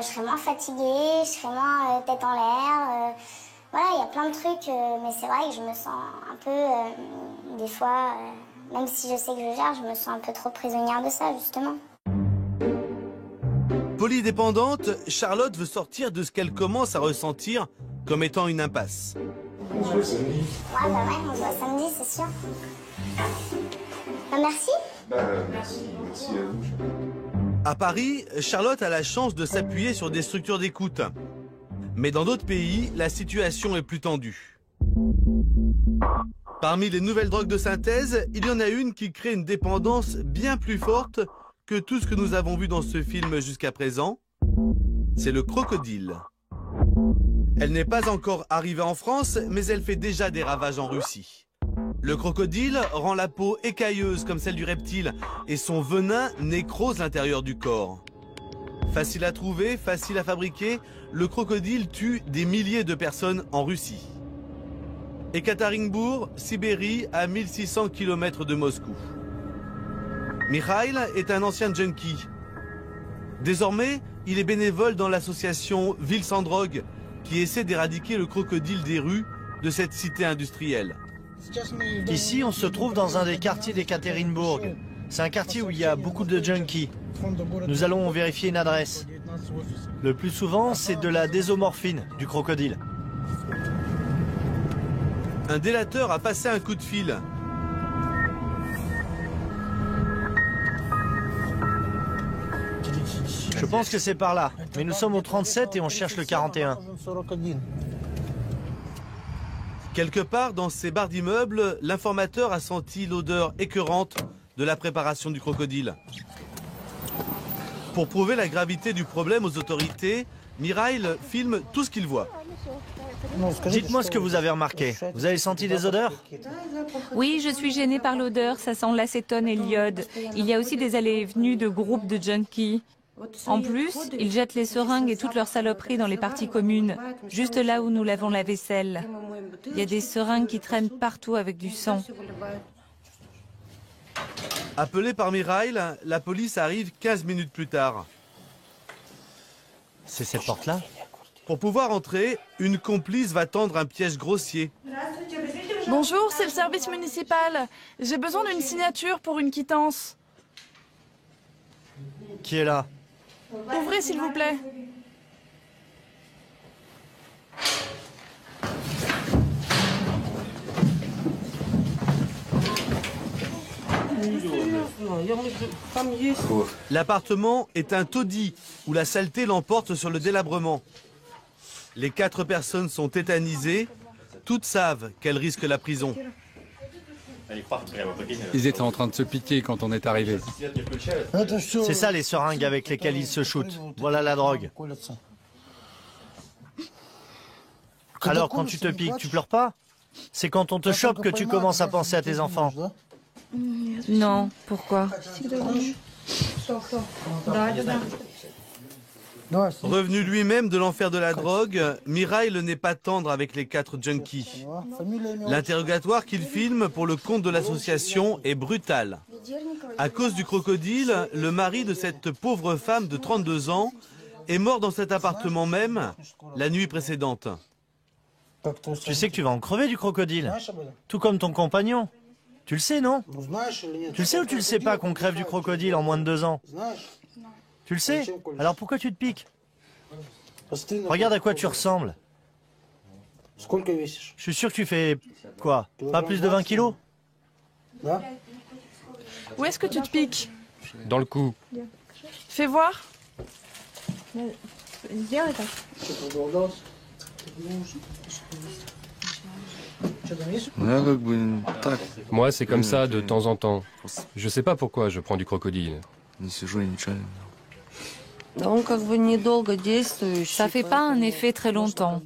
je serais moins fatiguée, je serais moins tête en l'air. Voilà, il y a plein de trucs, mais c'est vrai que je me sens un peu, des fois, même si je sais que je gère, je me sens un peu trop prisonnière de ça, justement. Polydépendante, Charlotte veut sortir de ce qu'elle commence à ressentir comme étant une impasse. On se voit samedi. Ouais, bah ouais, on se voit samedi, c'est sûr. Bah, merci. Merci à vous. À Paris, Charlotte a la chance de s'appuyer sur des structures d'écoute. Mais dans d'autres pays, la situation est plus tendue. Parmi les nouvelles drogues de synthèse, il y en a une qui crée une dépendance bien plus forte que tout ce que nous avons vu dans ce film jusqu'à présent. C'est le crocodile. Elle n'est pas encore arrivée en France, mais elle fait déjà des ravages en Russie. Le crocodile rend la peau écailleuse comme celle du reptile et son venin nécrose l'intérieur du corps. Facile à trouver, facile à fabriquer, le crocodile tue des milliers de personnes en Russie. Ekaterinbourg, Sibérie, à 1600 km de Moscou. Mikhail est un ancien junkie. Désormais, il est bénévole dans l'association Ville sans drogue, qui essaie d'éradiquer le crocodile des rues de cette cité industrielle. Ici, on se trouve dans un des quartiers d'Ekaterinbourg. C'est un quartier où il y a beaucoup de junkies. Nous allons vérifier une adresse. Le plus souvent, c'est de la désomorphine, du crocodile. Un délateur a passé un coup de fil. Je pense que c'est par là. Mais nous sommes au 37 et on cherche le 41. Quelque part dans ces barres d'immeubles, l'informateur a senti l'odeur écœurante de la préparation du crocodile. Pour prouver la gravité du problème aux autorités, Mikhail filme tout ce qu'il voit. Dites-moi ce que vous avez remarqué. Vous avez senti des odeurs? Oui, je suis gênée par l'odeur, ça sent l'acétone et l'iode. Il y a aussi des allées et venues de groupes de junkies. En plus, ils jettent les seringues et toutes leurs saloperies dans les parties communes, juste là où nous lavons la vaisselle. Il y a des seringues qui traînent partout avec du sang. Appelé par Mikhail, la police arrive 15 minutes plus tard. C'est cette porte-là? Pour pouvoir entrer, une complice va tendre un piège grossier. Bonjour, c'est le service municipal. J'ai besoin d'une signature pour une quittance. Qui est là? Ouvrez, s'il vous plaît. L'appartement est un taudis où la saleté l'emporte sur le délabrement. Les 4 personnes sont tétanisées. Toutes savent qu'elles risquent la prison. Ils étaient en train de se piquer quand on est arrivé. C'est ça les seringues avec lesquelles ils se shootent. Voilà la drogue. Alors quand tu te piques, tu pleures pas? C'est quand on te chope que tu commences à penser à tes enfants. Non, pourquoi? Revenu lui-même de l'enfer de la drogue, Mikhail n'est pas tendre avec les 4 junkies. L'interrogatoire qu'il filme pour le compte de l'association est brutal. À cause du crocodile, le mari de cette pauvre femme de 32 ans est mort dans cet appartement même la nuit précédente. Tu sais que tu vas en crever du crocodile. Tout comme ton compagnon. Tu le sais, non? Tu le sais ou tu le sais pas qu'on crève du crocodile en moins de 2 ans? Tu le sais? Alors pourquoi tu te piques? Regarde à quoi tu ressembles. Je suis sûr que tu fais quoi? Pas plus de 20 kilos? Où est-ce que tu te piques? Dans le cou. Fais voir. Moi, c'est comme ça de temps en temps. Je sais pas pourquoi je prends du crocodile. Ça fait pas un effet très longtemps.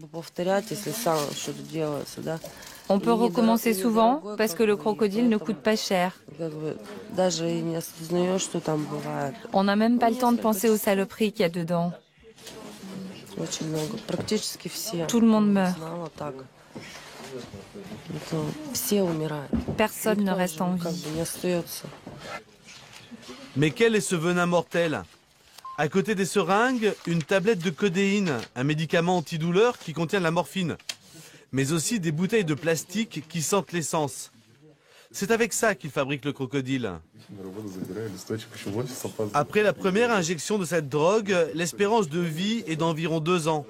On peut recommencer souvent parce que le crocodile ne coûte pas cher. On n'a même pas le temps de penser aux saloperies qu'il y a dedans. Tout le monde meurt. Personne ne reste en vie. Mais quel est ce venin mortel? À côté des seringues, une tablette de codéine, un médicament antidouleur qui contient de la morphine, mais aussi des bouteilles de plastique qui sentent l'essence. C'est avec ça qu'ils fabriquent le crocodile. Après la première injection de cette drogue, l'espérance de vie est d'environ 2 ans.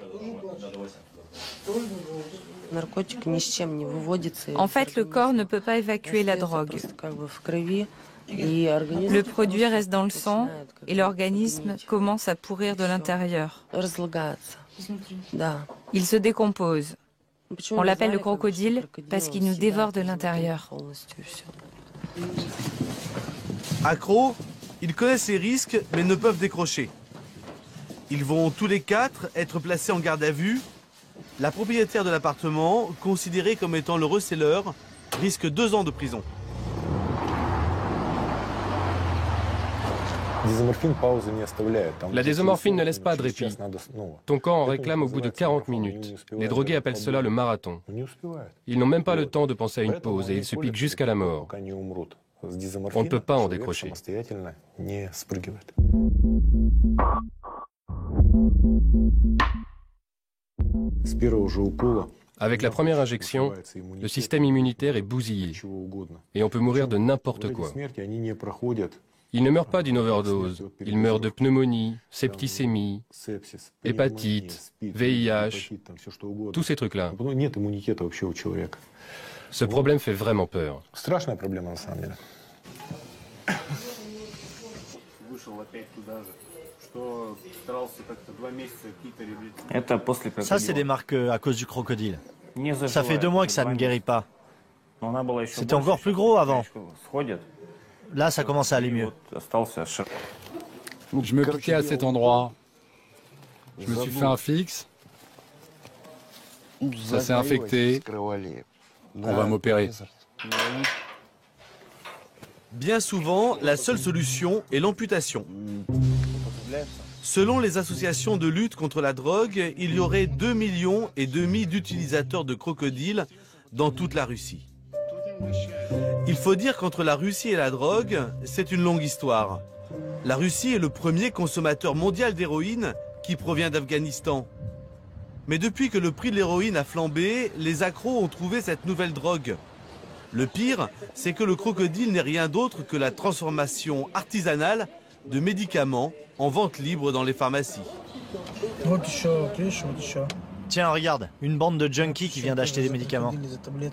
En fait, le corps ne peut pas évacuer la drogue. Le produit reste dans le sang et l'organisme commence à pourrir de l'intérieur. Il se décompose. On l'appelle le crocodile parce qu'il nous dévore de l'intérieur. Accros, ils connaissent les risques mais ne peuvent décrocher. Ils vont tous les 4 être placés en garde à vue. La propriétaire de l'appartement, considérée comme étant le receleur, risque 2 ans de prison. La désomorphine ne laisse pas de répit. Ton corps en réclame au bout de 40 minutes. Les drogués appellent cela le marathon. Ils n'ont même pas le temps de penser à une pause et ils se piquent jusqu'à la mort. On ne peut pas en décrocher. Avec la première injection, le système immunitaire est bousillé et on peut mourir de n'importe quoi. Ils ne meurent pas d'une overdose, ils meurent de pneumonie, septicémie, hépatite, VIH, tous ces trucs-là. Ce problème fait vraiment peur. Ça, c'est des marques à cause du crocodile. Ça fait 2 mois que ça ne guérit pas. C'était encore plus gros avant. Là, ça commence à aller mieux. Je me piquais à cet endroit. Je me suis fait un fixe. Ça s'est infecté. On va m'opérer. Bien souvent, la seule solution est l'amputation. Selon les associations de lutte contre la drogue, il y aurait 2,5 millions d'utilisateurs de crocodiles dans toute la Russie. Il faut dire qu'entre la Russie et la drogue, c'est une longue histoire. La Russie est le premier consommateur mondial d'héroïne qui provient d'Afghanistan. Mais depuis que le prix de l'héroïne a flambé, les accros ont trouvé cette nouvelle drogue. Le pire, c'est que le crocodile n'est rien d'autre que la transformation artisanale de médicaments en vente libre dans les pharmacies. Tiens, regarde, une bande de junkies qui vient d'acheter des médicaments.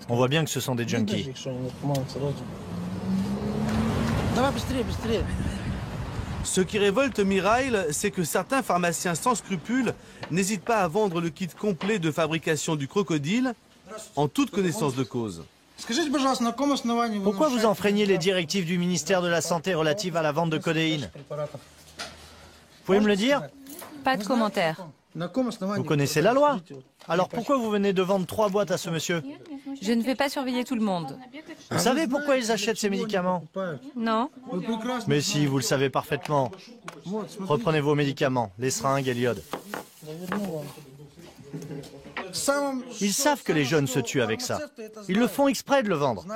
On voit bien que ce sont des junkies. Ce qui révolte Mirail, c'est que certains pharmaciens sans scrupules n'hésitent pas à vendre le kit complet de fabrication du crocodile en toute connaissance de cause. Pourquoi vous enfreignez les directives du ministère de la Santé relatives à la vente de codéine? Vous pouvez me le dire? Pas de commentaire. Vous connaissez la loi. Alors pourquoi vous venez de vendre 3 boîtes à ce monsieur? Je ne vais pas surveiller tout le monde. Vous savez pourquoi ils achètent ces médicaments? Non. Mais si, vous le savez parfaitement. Reprenez vos médicaments, les seringues et l'iode. Ils savent que les jeunes se tuent avec ça. Ils le font exprès de le vendre.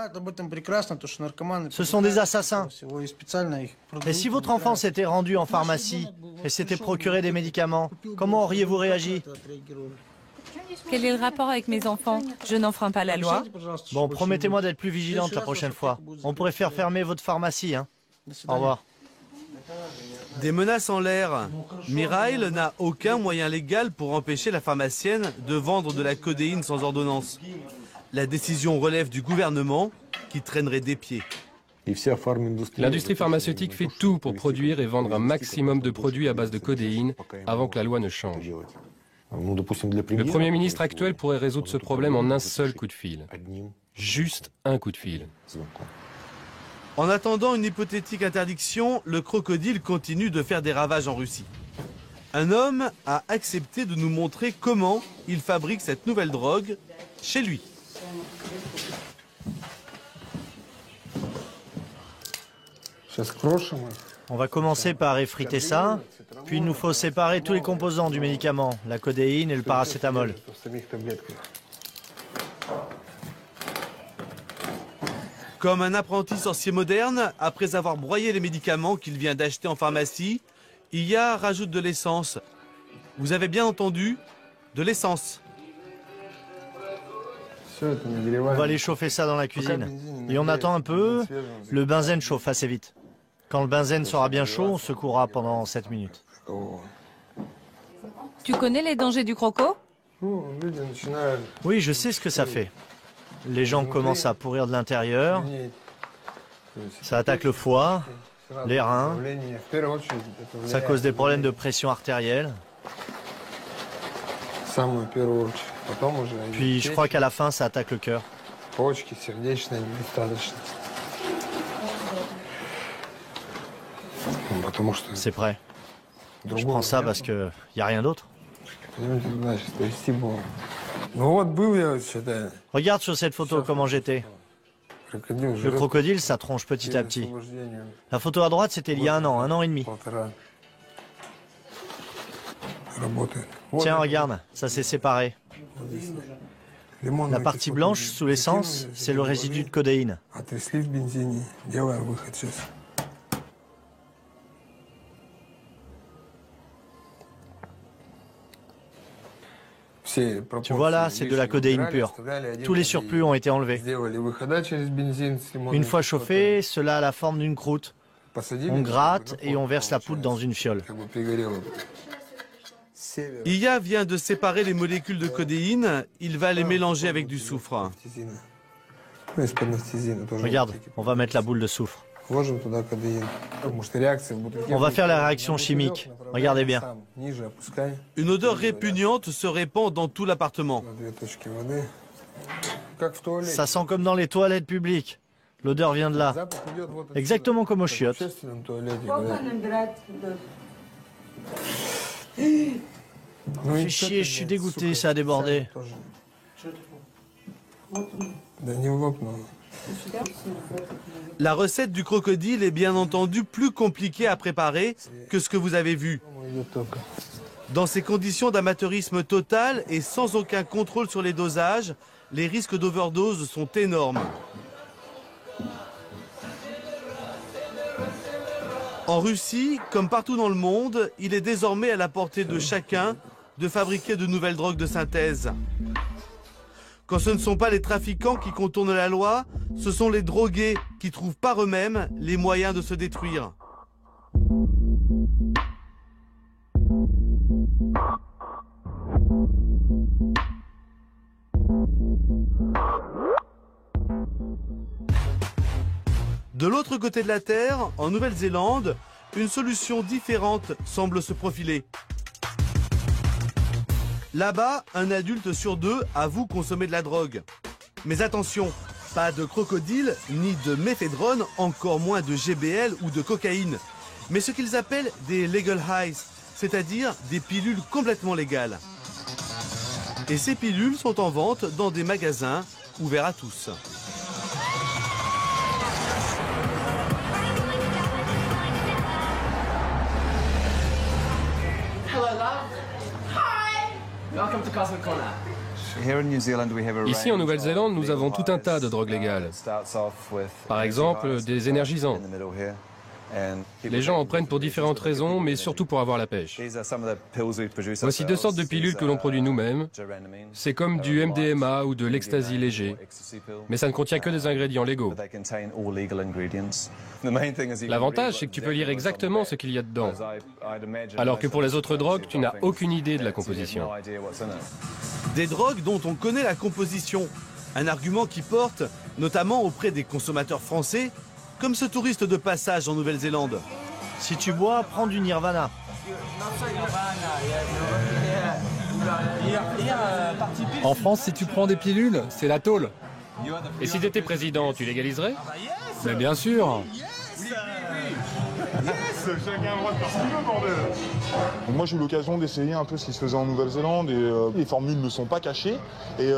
Ce sont des assassins. Et si votre enfant s'était rendu en pharmacie et s'était procuré des médicaments, comment auriez-vous réagi? Quel est le rapport avec mes enfants? Je n'enfreins pas la loi. Bon, promettez-moi d'être plus vigilante la prochaine fois. On pourrait faire fermer votre pharmacie, hein. Au revoir. Des menaces en l'air. Mirail n'a aucun moyen légal pour empêcher la pharmacienne de vendre de la codéine sans ordonnance. La décision relève du gouvernement qui traînerait des pieds. L'industrie pharmaceutique fait tout pour produire et vendre un maximum de produits à base de codéine avant que la loi ne change. Le Premier ministre actuel pourrait résoudre ce problème en un seul coup de fil. Juste un coup de fil. En attendant une hypothétique interdiction, le crocodile continue de faire des ravages en Russie. Un homme a accepté de nous montrer comment il fabrique cette nouvelle drogue chez lui. On va commencer par effriter ça, puis il nous faut séparer tous les composants du médicament, la codéine et le paracétamol. Comme un apprenti sorcier moderne, après avoir broyé les médicaments qu'il vient d'acheter en pharmacie, Iya rajoute de l'essence. Vous avez bien entendu, de l'essence. On va aller chauffer ça dans la cuisine. Et on attend un peu, le benzène chauffe assez vite. Quand le benzène sera bien chaud, on secouera pendant 7 minutes. Tu connais les dangers du croco? Oui, je sais ce que ça fait. Les gens commencent à pourrir de l'intérieur. Ça attaque le foie, les reins. Ça cause des problèmes de pression artérielle. Puis je crois qu'à la fin, ça attaque le cœur. C'est prêt. Je prends ça parce qu'il n'y a rien d'autre. Regarde sur cette photo comment j'étais. Le crocodile, ça tronche petit à petit. La photo à droite, c'était il y a un an et demi. Tiens, regarde, ça s'est séparé. La partie blanche, sous l'essence, c'est le résidu de codéine. Tu vois là, c'est de la codéine pure. Tous les surplus ont été enlevés. Une fois chauffé, cela a la forme d'une croûte. On gratte et on verse la poudre dans une fiole. Iya vient de séparer les molécules de codéine, il va les mélanger avec du soufre. Regarde, on va mettre la boule de soufre. On va faire la réaction chimique. Regardez bien. Une odeur répugnante se répand dans tout l'appartement. Ça sent comme dans les toilettes publiques. L'odeur vient de là. Exactement comme aux chiottes. Fais chier, je suis dégoûté, ça a débordé. La recette du crocodile est bien entendu plus compliquée à préparer que ce que vous avez vu. Dans ces conditions d'amateurisme total et sans aucun contrôle sur les dosages, les risques d'overdose sont énormes. En Russie, comme partout dans le monde, il est désormais à la portée de chacun de fabriquer de nouvelles drogues de synthèse. Quand ce ne sont pas les trafiquants qui contournent la loi, ce sont les drogués qui trouvent par eux-mêmes les moyens de se détruire. De l'autre côté de la Terre, en Nouvelle-Zélande, une solution différente semble se profiler. Là-bas, un adulte sur 2 avoue consommer de la drogue. Mais attention, pas de crocodile, ni de méphédrone, encore moins de GBL ou de cocaïne. Mais ce qu'ils appellent des legal highs, c'est-à-dire des pilules complètement légales. Et ces pilules sont en vente dans des magasins ouverts à tous. Ici, en Nouvelle-Zélande, nous avons tout un tas de drogues légales. Par exemple, des énergisants. Les gens en prennent pour différentes raisons, mais surtout pour avoir la pêche. Voici 2 sortes de pilules que l'on produit nous-mêmes. C'est comme du MDMA ou de l'ecstasy léger, mais ça ne contient que des ingrédients légaux. L'avantage, c'est que tu peux lire exactement ce qu'il y a dedans, alors que pour les autres drogues, tu n'as aucune idée de la composition. Des drogues dont on connaît la composition, un argument qui porte notamment auprès des consommateurs français, comme ce touriste de passage en Nouvelle-Zélande. Si tu bois, prends du Nirvana. En France, si tu prends des pilules, c'est la tôle. Et si tu étais président, tu légaliserais? Mais bien sûr. Chacun a le droit de faire ce qu'il veut, bordel. Moi, j'ai eu l'occasion d'essayer un peu ce qui se faisait en Nouvelle-Zélande et les formules ne sont pas cachées. Et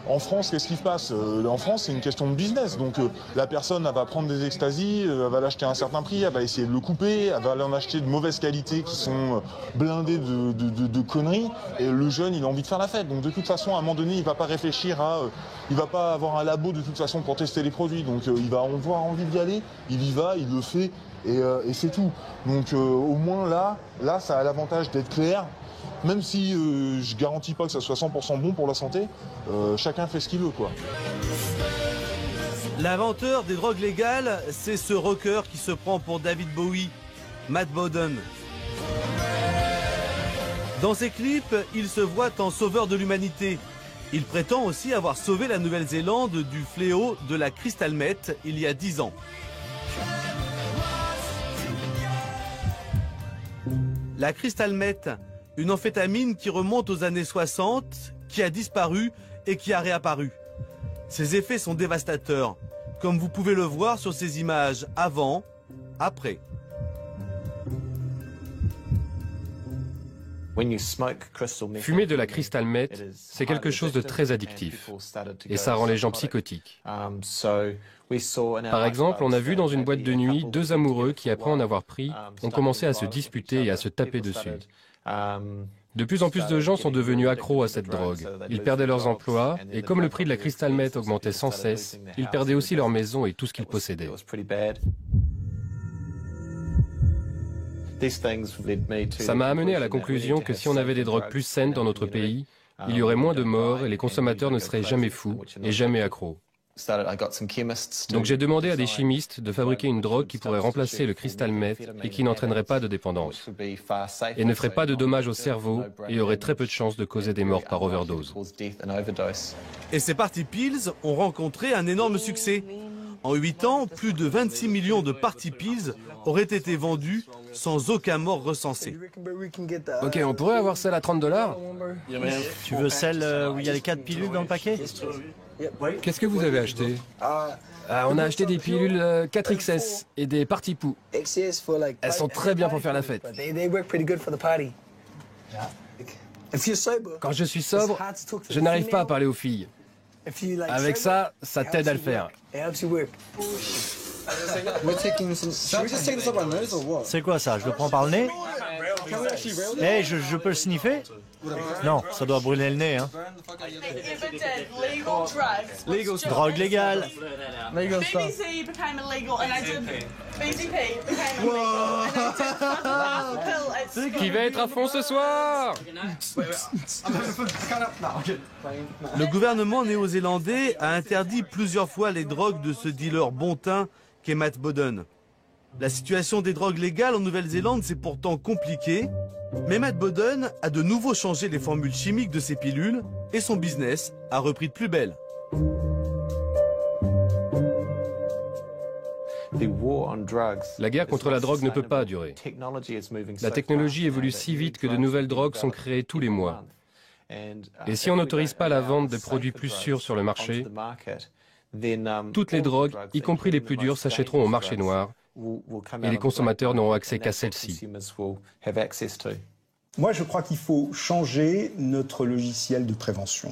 en France, qu'est-ce qui se passe? En France, c'est une question de business. Donc, la personne, elle va prendre des extasies, elle va l'acheter à un certain prix, elle va essayer de le couper, elle va en acheter de mauvaise qualité qui sont blindées de conneries. Et le jeune, il a envie de faire la fête. Donc, de toute façon, à un moment donné, il va pas réfléchir à... il va pas avoir un labo de toute façon pour tester les produits. Donc, il va avoir envie d'y aller, il y va, il le fait. Et c'est tout. Donc au moins là ça a l'avantage d'être clair. Même si je garantis pas que ça soit 100% bon pour la santé, chacun fait ce qu'il veut, quoi. L'inventeur des drogues légales, c'est ce rocker qui se prend pour David Bowie, Matt Bodden. Dans ses clips, il se voit en sauveur de l'humanité. Il prétend aussi avoir sauvé la Nouvelle-Zélande du fléau de la crystal meth il y a 10 ans. La crystal meth, une amphétamine qui remonte aux années 60, qui a disparu et qui a réapparu. Ses effets sont dévastateurs, comme vous pouvez le voir sur ces images avant, après. Fumer de la crystal meth, c'est quelque chose de très addictif, et ça rend les gens psychotiques. Par exemple, on a vu dans une boîte de nuit 2 amoureux qui, après en avoir pris, ont commencé à se disputer et à se taper dessus. De plus en plus de gens sont devenus accros à cette drogue. Ils perdaient leurs emplois, et comme le prix de la crystal meth augmentait sans cesse, ils perdaient aussi leur maison et tout ce qu'ils possédaient. Ça m'a amené à la conclusion que si on avait des drogues plus saines dans notre pays, il y aurait moins de morts et les consommateurs ne seraient jamais fous et jamais accros. Donc j'ai demandé à des chimistes de fabriquer une drogue qui pourrait remplacer le crystal meth et qui n'entraînerait pas de dépendance et ne ferait pas de dommages au cerveau et aurait très peu de chances de causer des morts par overdose. Et ces Party Pills ont rencontré un énorme succès. En 8 ans, plus de 26 millions de Party Pills auraient été vendus sans aucun mort recensé. Ok, on pourrait avoir celle à $30? Tu veux celle où il y a les 4 pilules dans le paquet? Qu'est-ce que vous avez acheté? On a acheté des pilules 4XS et des Party Poo. Elles sont très bien pour faire la fête. Quand je suis sobre, je n'arrive pas à parler aux filles. Avec ça, ça t'aide à le faire. C'est quoi ça? Je le prends par le nez? Hey, je peux le sniffer? Non, ça doit brûler le nez, hein. Drogue légale. Qui va être à fond ce soir? Le gouvernement néo-zélandais a interdit plusieurs fois les drogues de ce dealer bon teint qu'est Matt Bodden. La situation des drogues légales en Nouvelle-Zélande, c'est pourtant compliqué, mais Matt Bodden a de nouveau changé les formules chimiques de ses pilules et son business a repris de plus belle. La guerre contre la drogue ne peut pas durer. La technologie évolue si vite que de nouvelles drogues sont créées tous les mois. Et si on n'autorise pas la vente de produits plus sûrs sur le marché, toutes les drogues, y compris les plus dures, s'achèteront au marché noir et les consommateurs n'auront accès qu'à celles-ci. Moi, je crois qu'il faut changer notre logiciel de prévention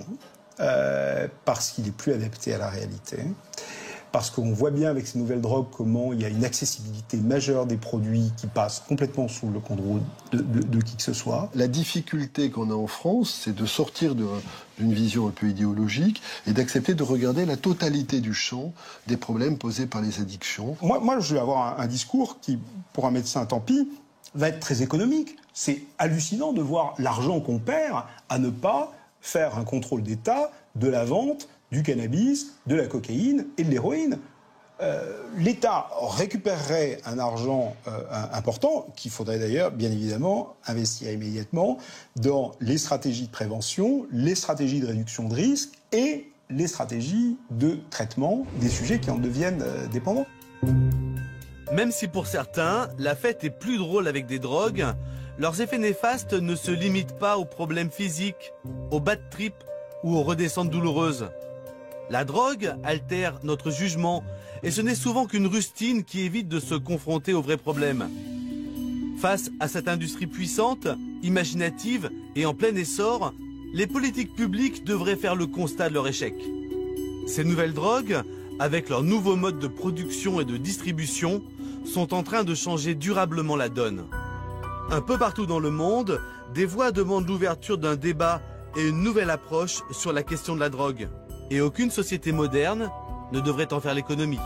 parce qu'il est plus adapté à la réalité. parce qu'on voit bien avec ces nouvelles drogues comment il y a une accessibilité majeure des produits qui passent complètement sous le contrôle de qui que ce soit. La difficulté qu'on a en France, c'est de sortir d'une vision un peu idéologique et d'accepter de regarder la totalité du champ des problèmes posés par les addictions. Moi je vais avoir un discours qui, pour un médecin, tant pis, va être très économique. C'est hallucinant de voir l'argent qu'on perd à ne pas faire un contrôle d'État de la vente du cannabis, de la cocaïne et de l'héroïne. L'État récupérerait un argent important, qu'il faudrait d'ailleurs, bien évidemment, investir immédiatement dans les stratégies de prévention, les stratégies de réduction de risque et les stratégies de traitement des sujets qui en deviennent dépendants. Même si pour certains, la fête est plus drôle avec des drogues, leurs effets néfastes ne se limitent pas aux problèmes physiques, aux bad trips ou aux redescentes douloureuses. La drogue altère notre jugement et ce n'est souvent qu'une rustine qui évite de se confronter aux vrais problèmes. Face à cette industrie puissante, imaginative et en plein essor, les politiques publiques devraient faire le constat de leur échec. Ces nouvelles drogues, avec leurs nouveaux modes de production et de distribution, sont en train de changer durablement la donne. Un peu partout dans le monde, des voix demandent l'ouverture d'un débat et une nouvelle approche sur la question de la drogue. Et aucune société moderne ne devrait en faire l'économie.